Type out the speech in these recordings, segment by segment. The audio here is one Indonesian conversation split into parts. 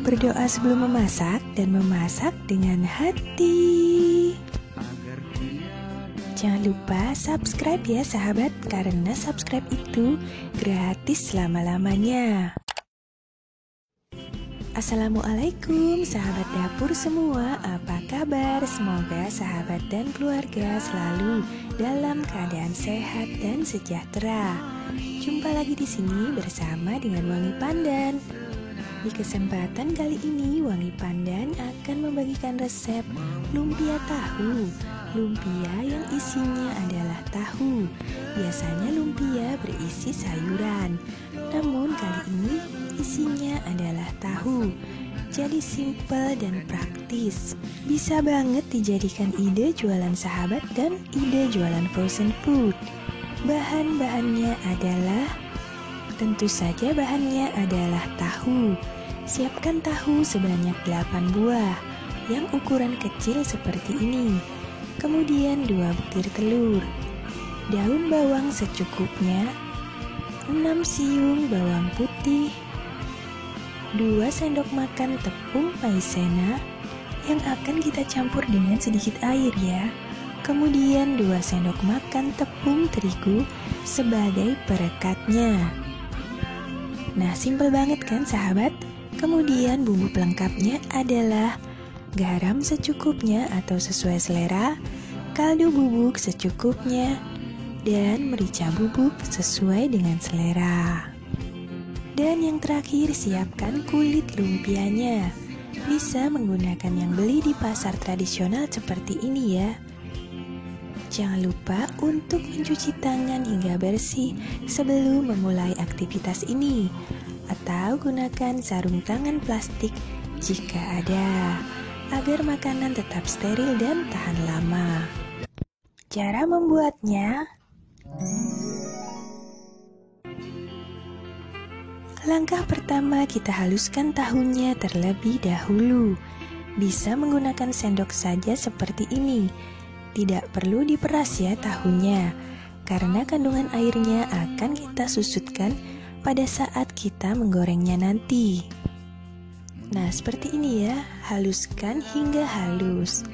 berdoa sebelum memasak dan memasak dengan hati. Jangan lupa subscribe ya sahabat, karena subscribe itu gratis selama-lamanya. Assalamualaikum sahabat dapur semua, apa kabar? Semoga sahabat dan keluarga selalu dalam keadaan sehat dan sejahtera. Jumpa lagi di sini bersama dengan Wangi Pandan. Di kesempatan kali ini, Wangi Pandan akan membagikan resep lumpia tahu. Lumpia yang isinya adalah tahu. Biasanya lumpia berisi sayuran, namun kali ini isinya adalah tahu. Jadi simple dan praktis. Bisa banget dijadikan ide jualan sahabat dan ide jualan frozen food. Bahan-bahannya adalah, tentu saja bahannya adalah tahu. Siapkan tahu sebanyak 8 buah yang ukuran kecil seperti ini. Kemudian 2 butir telur, daun bawang secukupnya, 6 siung bawang putih, 2 sendok makan tepung maizena yang akan kita campur dengan sedikit air ya. Kemudian 2 sendok makan tepung terigu sebagai perekatnya. Nah, simpel banget kan sahabat? Kemudian bumbu pelengkapnya adalah garam secukupnya atau sesuai selera, kaldu bubuk secukupnya, dan merica bubuk sesuai dengan selera. Dan yang terakhir, siapkan kulit lumpianya. Bisa menggunakan yang beli di pasar tradisional seperti ini ya. Jangan lupa untuk mencuci tangan hingga bersih sebelum memulai aktivitas ini, atau gunakan sarung tangan plastik jika ada, agar makanan tetap steril dan tahan lama. Cara membuatnya: langkah pertama, kita haluskan tahunya terlebih dahulu. Bisa menggunakan sendok saja seperti ini. Tidak perlu diperas ya tahunya, karena kandungan airnya akan kita susutkan pada saat kita menggorengnya nanti. Nah, seperti ini ya, haluskan hingga halus.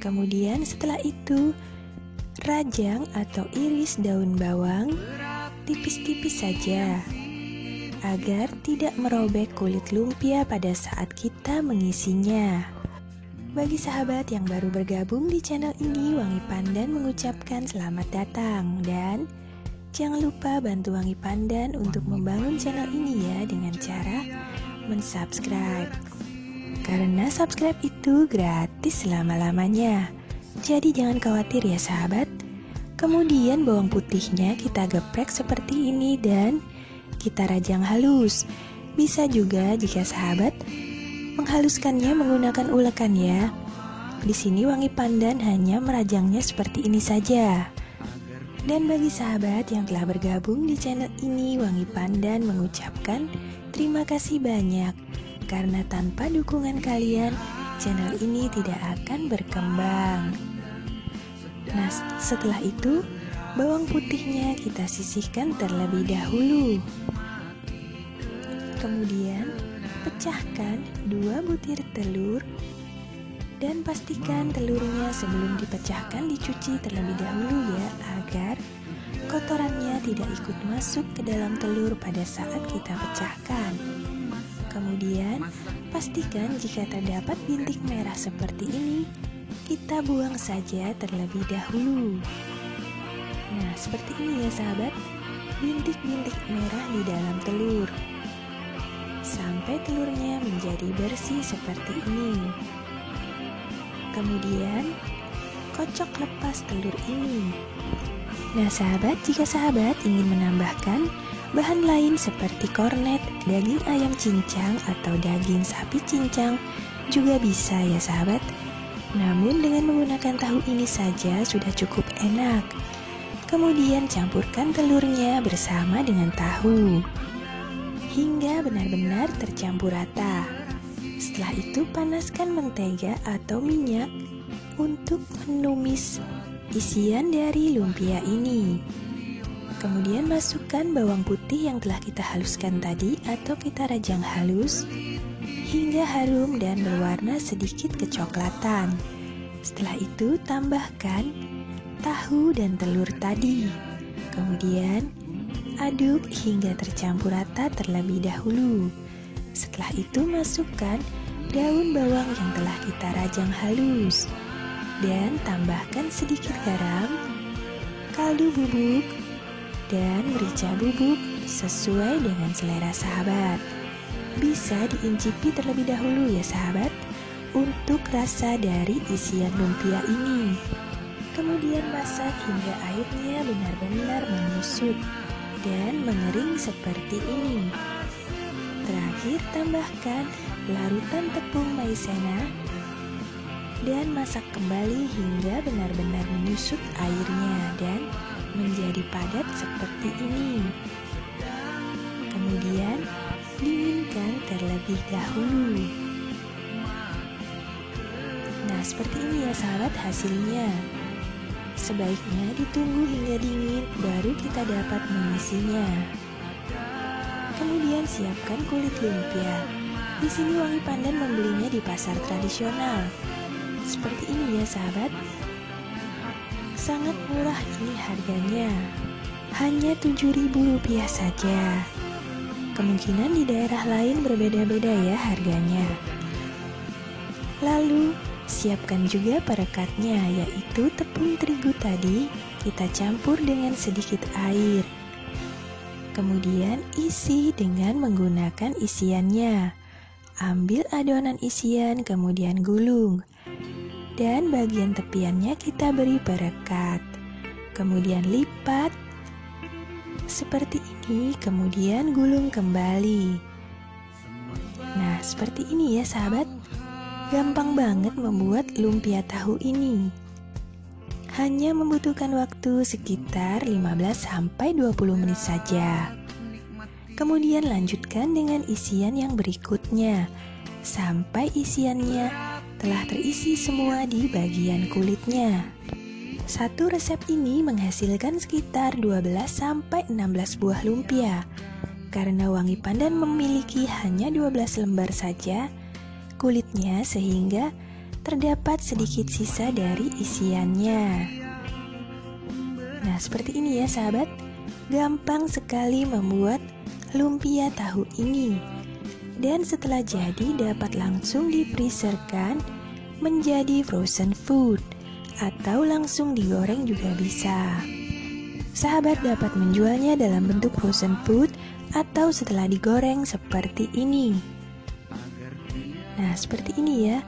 Kemudian setelah itu, rajang atau iris daun bawang tipis-tipis saja, agar tidak merobek kulit lumpia pada saat kita mengisinya. Bagi sahabat yang baru bergabung di channel ini, Wangi Pandan mengucapkan selamat datang. Dan jangan lupa bantu Wangi Pandan untuk membangun channel ini ya, dengan cara mensubscribe. Karena subscribe itu gratis selama-lamanya. Jadi jangan khawatir ya sahabat. Kemudian bawang putihnya kita geprek seperti ini dan kita rajang halus. Bisa juga jika sahabat menghaluskannya menggunakan ulekan ya. Di sini Wangi Pandan hanya merajangnya seperti ini saja. Dan bagi sahabat yang telah bergabung di channel ini, Wangi Pandan mengucapkan terima kasih banyak, karena tanpa dukungan kalian, channel ini tidak akan berkembang. Nah, setelah itu bawang putihnya kita sisihkan terlebih dahulu. Kemudian pecahkan 2 butir telur dan pastikan telurnya sebelum dipecahkan dicuci terlebih dahulu ya, agar kotorannya tidak ikut masuk ke dalam telur pada saat kita pecahkan. Kemudian pastikan jika terdapat bintik merah seperti ini, kita buang saja terlebih dahulu. Nah, seperti ini ya sahabat, bintik-bintik merah di dalam telur, sampai telurnya menjadi bersih seperti ini. Kemudian kocok lepas telur ini. Nah sahabat, jika sahabat ingin menambahkan bahan lain seperti kornet, daging ayam cincang atau daging sapi cincang juga bisa ya sahabat. Namun dengan menggunakan tahu ini saja sudah cukup enak. Kemudian campurkan telurnya bersama dengan tahu hingga benar-benar tercampur rata. Setelah itu panaskan mentega atau minyak untuk menumis isian dari lumpia ini. Kemudian masukkan bawang putih yang telah kita haluskan tadi atau kita rajang halus hingga harum dan berwarna sedikit kecoklatan. Setelah itu tambahkan tahu dan telur tadi. Kemudian aduk hingga tercampur rata terlebih dahulu. Setelah itu masukkan daun bawang yang telah kita rajang halus dan tambahkan sedikit garam, kaldu bubuk, dan merica bubuk sesuai dengan selera sahabat. Bisa diincipi terlebih dahulu ya sahabat untuk rasa dari isian lumpia ini. Kemudian masak hingga airnya benar-benar menyusut dan mengering seperti ini. Terakhir tambahkan larutan tepung maizena dan masak kembali hingga benar-benar menyusut airnya dan menjadi padat seperti ini. Kemudian dinginkan terlebih dahulu. Nah, seperti ini ya sahabat hasilnya. Sebaiknya ditunggu hingga dingin baru kita dapat mengisinya. Kemudian siapkan kulit lumpia. Di sini Wangi Pandan membelinya di pasar tradisional. Seperti ini ya sahabat. Sangat murah ini harganya. Hanya Rp7.000 saja. Kemungkinan di daerah lain berbeda-beda ya harganya. Lalu siapkan juga perekatnya, yaitu tepung terigu tadi kita campur dengan sedikit air. Kemudian isi dengan menggunakan isiannya. Ambil adonan isian kemudian gulung. Dan bagian tepiannya kita beri perekat. Kemudian lipat seperti ini, kemudian gulung kembali. Nah, seperti ini ya sahabat. Gampang banget membuat lumpia tahu ini. Hanya membutuhkan waktu sekitar 15-20 menit saja. Kemudian lanjutkan dengan isian yang berikutnya sampai isiannya telah terisi semua di bagian kulitnya. Satu resep ini menghasilkan sekitar 12-16 buah lumpia. Karena Wangi Pandan memiliki hanya 12 lembar saja kulitnya, sehingga terdapat sedikit sisa dari isiannya. Nah, seperti ini ya sahabat. Gampang sekali membuat lumpia tahu ini. Dan setelah jadi dapat langsung di-freezerkan menjadi frozen food atau langsung digoreng juga bisa. Sahabat dapat menjualnya dalam bentuk frozen food atau setelah digoreng seperti ini. Nah, seperti ini ya.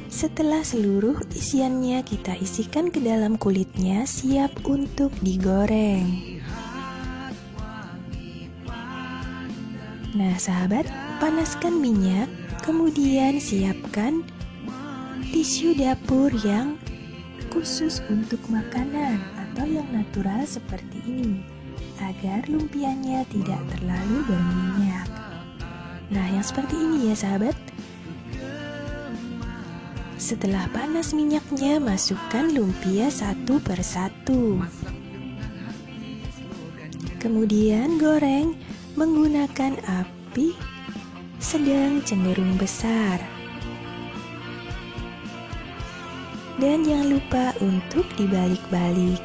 Setelah seluruh isiannya kita isikan ke dalam kulitnya, siap untuk digoreng. Nah, sahabat, panaskan minyak, kemudian siapkan tisu dapur yang khusus untuk makanan atau yang natural seperti ini, agar lumpianya tidak terlalu berminyak. Nah, yang seperti ini ya sahabat. Setelah panas minyaknya, masukkan lumpia satu persatu. Kemudian goreng menggunakan api sedang cenderung besar. Dan jangan lupa untuk dibalik-balik.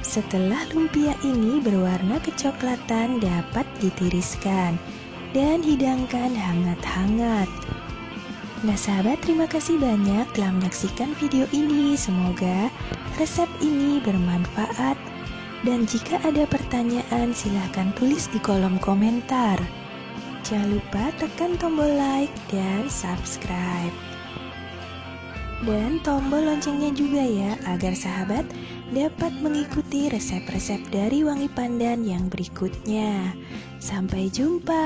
Setelah lumpia ini berwarna kecoklatan, dapat ditiriskan dan hidangkan hangat-hangat. Nah sahabat, terima kasih banyak telah menyaksikan video ini. Semoga resep ini bermanfaat. Dan jika ada pertanyaan, silahkan tulis di kolom komentar. Jangan lupa tekan tombol like dan subscribe. Dan tombol loncengnya juga ya, agar sahabat dapat mengikuti resep-resep dari Wangi Pandan yang berikutnya. Sampai jumpa.